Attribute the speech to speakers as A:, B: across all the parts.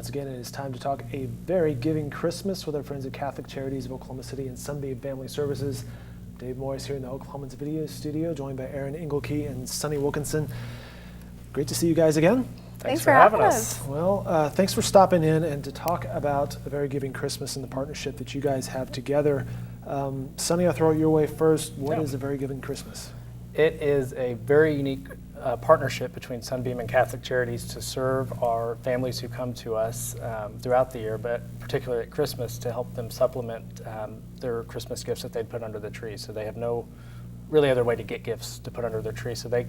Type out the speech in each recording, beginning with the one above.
A: Once again, it is time to talk a very giving Christmas with our friends at Catholic Charities of Oklahoma City and Sunbeam Family Services. Dave Morris here in the Oklahoman's video studio, joined by Aaron Engelke and Sonny Wilkinson. Great to see you guys again.
B: Thanks for having us.
A: Well, thanks for stopping in and to talk about a very giving Christmas and the partnership that you guys have together. Sonny, I'll throw it your way first. What is a very giving Christmas?
C: It is a very unique partnership between Sunbeam and Catholic Charities to serve our families who come to us throughout the year, but particularly at Christmas, to help them supplement their Christmas gifts that they'd put under the tree. So they have no really other way to get gifts to put under their tree. So they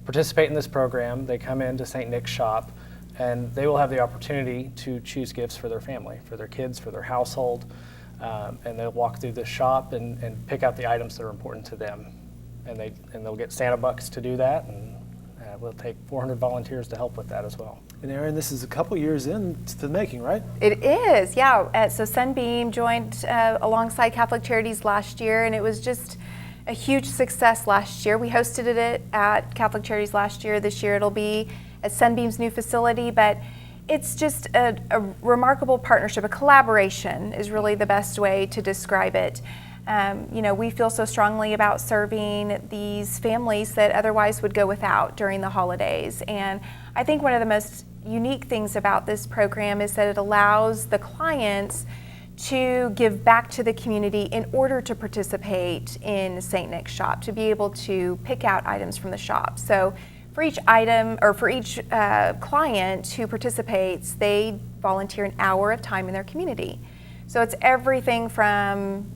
C: participate in this program. They come into St. Nick's shop, and they will have the opportunity to choose gifts for their family, for their kids, for their household, and they'll walk through the shop and pick out the items that are important to them. And they'll get Santa bucks to do that, and we'll take 400 volunteers to help with that as well.
A: And Aaron, this is a couple years into the making, right?
B: It is, yeah. So Sunbeam joined alongside Catholic Charities last year, and it was just a huge success last year. We hosted it at Catholic Charities last year. This year it'll be at Sunbeam's new facility, but it's just a remarkable partnership. A collaboration is really the best way to describe it. We feel so strongly about serving these families that otherwise would go without during the holidays. And I think one of the most unique things about this program is that it allows the clients to give back to the community in order to participate in St. Nick's shop, to be able to pick out items from the shop. So for each item, or for each client who participates, they volunteer an hour of time in their community. So it's everything from,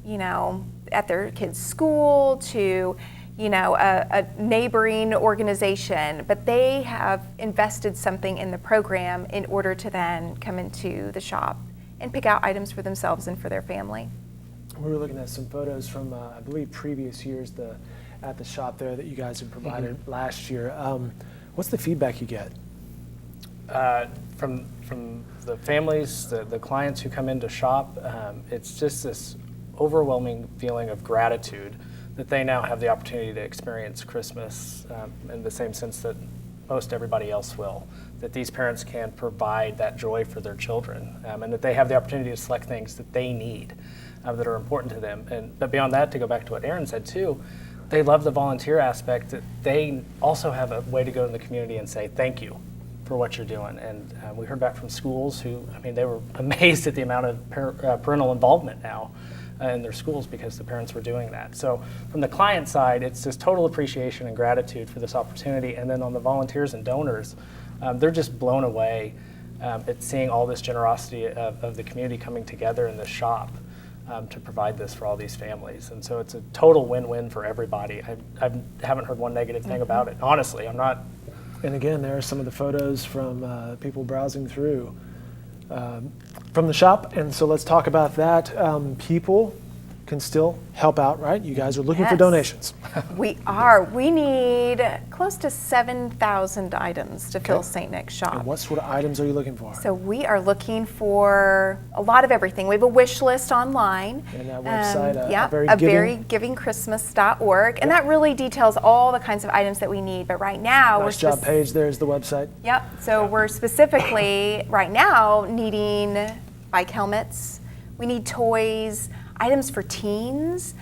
B: at their kids' school to, a neighboring organization, but they have invested something in the program in order to then come into the shop and pick out items for themselves and for their family.
A: We were looking at some photos from, I believe, previous years at the shop there that you guys had provided last year. What's the feedback you get?
C: From the families, the clients who come in to shop, it's just this overwhelming feeling of gratitude that they now have the opportunity to experience Christmas in the same sense that most everybody else will, that these parents can provide that joy for their children, and that they have the opportunity to select things that they need that are important to them. But beyond that, to go back to what Aaron said too, they love the volunteer aspect, that they also have a way to go in the community and say thank you for what you're doing. And we heard back from schools who, they were amazed at the amount of parental involvement now in their schools because the parents were doing that. So from the client side, it's just total appreciation and gratitude for this opportunity. And then on the volunteers and donors, they're just blown away at seeing all this generosity of the community coming together in the shop to provide this for all these families. And so it's a total win-win for everybody. I haven't heard one negative thing about it. Honestly, I'm not.
A: And again, there are some of the photos from people browsing through from the shop. And so let's talk about that. People can still help out, right? You guys are looking for donations.
B: We are. We need close to 7,000 items to fill St. Nick's shop.
A: And what sort of items are you looking for?
B: So we are looking for a lot of everything. We have a wish list online.
A: And that website,
B: verygivingchristmas.org. And that really details all the kinds of items that we need. But right now,
A: nice job page, there's the website.
B: Yep. So we're specifically right now needing bike helmets. We need toys, items for teens,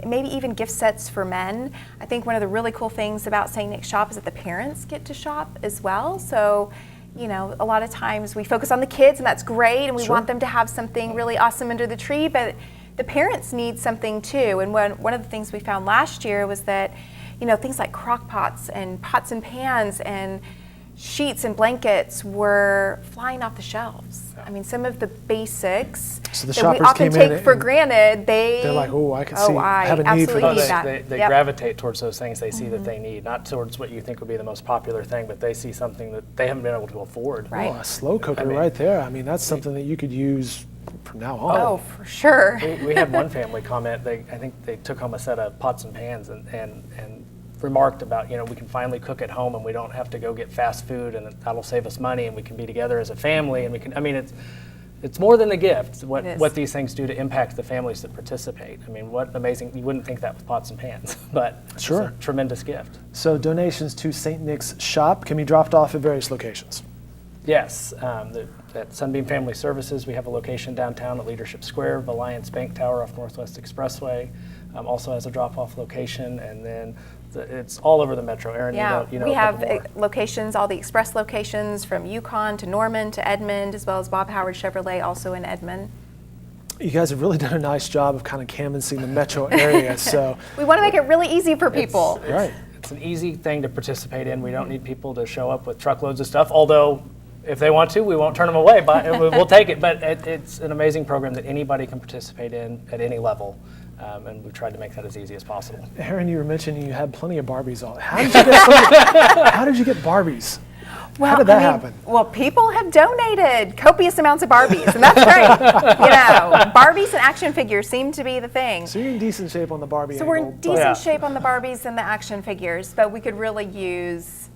B: maybe even gift sets for men. I think one of the really cool things about St. Nick's shop is that the parents get to shop as well. So, a lot of times we focus on the kids, and that's great, and we want them to have something really awesome under the tree, but the parents need something too. And one of the things we found last year was that, things like crock pots and pots and pans and sheets and blankets were flying off the shelves. Some of the basics that we often take for granted, they're
A: like, I can see, I have a need for
B: this.
C: They gravitate towards those things they see that they need, not towards what you think would be the most popular thing, but they see something that they haven't been able to afford.
B: Right.
A: Oh, a slow cooker right there. That's something that you could use from now on.
B: Oh, for sure.
C: We had one family comment, I think they took home a set of pots and pans and remarked about, we can finally cook at home and we don't have to go get fast food, and that'll save us money, and we can be together as a family, and we can, it's more than a gift, what these things do to impact the families that participate. What amazing, you wouldn't think that with pots and pans, but it's a tremendous gift.
A: So donations to St. Nick's shop can be dropped off at various locations.
C: Yes, at Sunbeam Family Services, we have a location downtown at Leadership Square, the Alliance Bank Tower off Northwest Expressway. Also has a drop-off location, and then it's all over the metro. Erin,
B: Yeah,
C: you know
B: we
C: a couple
B: have
C: more.
B: locations, all the express locations from Yukon to Norman to Edmond, as well as Bob Howard Chevrolet, also in Edmond.
A: You guys have really done a nice job of kind of canvassing the metro area. So,
B: We want to make it really easy for people.
A: right.
C: It's an easy thing to participate in. We don't need people to show up with truckloads of stuff, although if they want to, we won't turn them away, but we'll take it. But it's an amazing program that anybody can participate in at any level, and we've tried to make that as easy as possible.
A: Erin, you were mentioning you had plenty of Barbies all. How did you get how did you get Barbies?
B: Well,
A: How did that happen?
B: Well, people have donated copious amounts of Barbies, and that's great. Barbies and action figures seem to be the thing.
A: So you're in decent shape on the Barbie
B: So we're
A: angle,
B: in
A: but-
B: decent
C: Yeah.
B: shape on the Barbies and the action figures, but we could really use,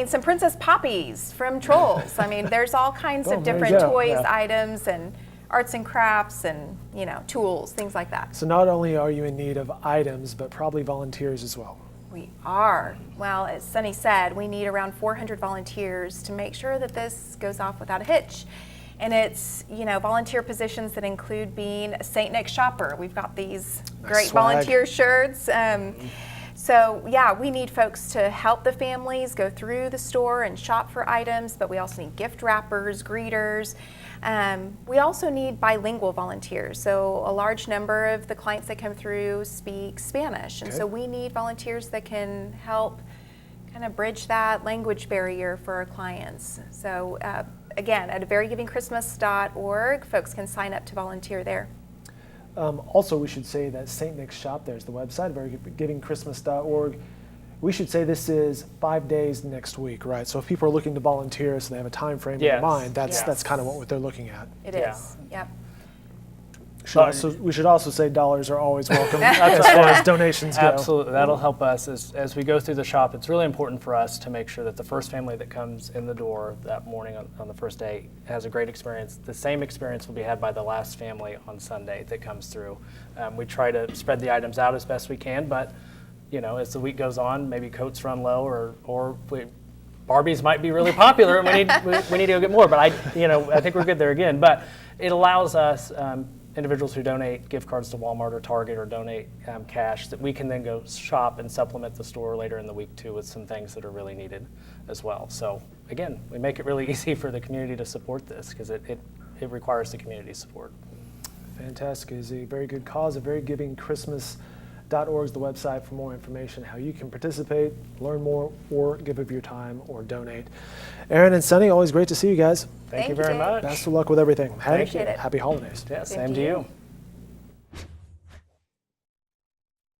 B: some Princess Poppies from Trolls. I mean, there's all kinds
A: Oh,
B: of
A: there you
B: different
A: go.
B: toys,
C: Yeah.
B: items, and arts and crafts, and tools, things like that.
A: So not only are you in need of items, but probably volunteers as well.
B: We are. Well, as Sunny said, we need around 400 volunteers to make sure that this goes off without a hitch. And it's, volunteer positions that include being a St. Nick shopper. We've got these great
A: swag.
B: volunteer shirts. We need folks to help the families go through the store and shop for items, but we also need gift wrappers, greeters. We also need bilingual volunteers. So a large number of the clients that come through speak Spanish. And
A: Okay.
B: so we need volunteers that can help kind of bridge that language barrier for our clients. So again, at verygivingchristmas.org, folks can sign up to volunteer there.
A: Also, we should say that St. Nick's Shop, there's the website, verygivingchristmas.org. We should say this is 5 days next week, right? So if people are looking to volunteer, so they have a time frame in
C: Yes.
A: mind, that's
B: Yes.
A: kind of what they're looking at.
B: It
C: Yeah.
B: is. Yep.
A: We should also say dollars are always welcome as far as donations go.
C: Absolutely, that'll help us as we go through the shop. It's really important for us to make sure that the first family that comes in the door that morning on the first day has a great experience. The same experience will be had by the last family on Sunday that comes through. We try to spread the items out as best we can, but as the week goes on, maybe coats run low, or Barbies might be really popular, and we need to go get more. But I think we're good there again. But it allows us. Individuals who donate gift cards to Walmart or Target or donate cash, that we can then go shop and supplement the store later in the week too with some things that are really needed as well. So again, we make it really easy for the community to support this because it requires the community support.
A: Fantastic. It is a very good cause. A verygivingchristmas.org is the website for more information, how you can participate, learn more, or give of your time or donate. Erin and Sunny, always great to see you guys.
C: Thank you
B: Thank you,
C: very
B: Dave.
C: much.
A: Best of luck with everything.
C: Thank you.
A: Happy holidays.
C: Yeah,
B: Same
C: same
B: to
C: to
B: you.
C: you.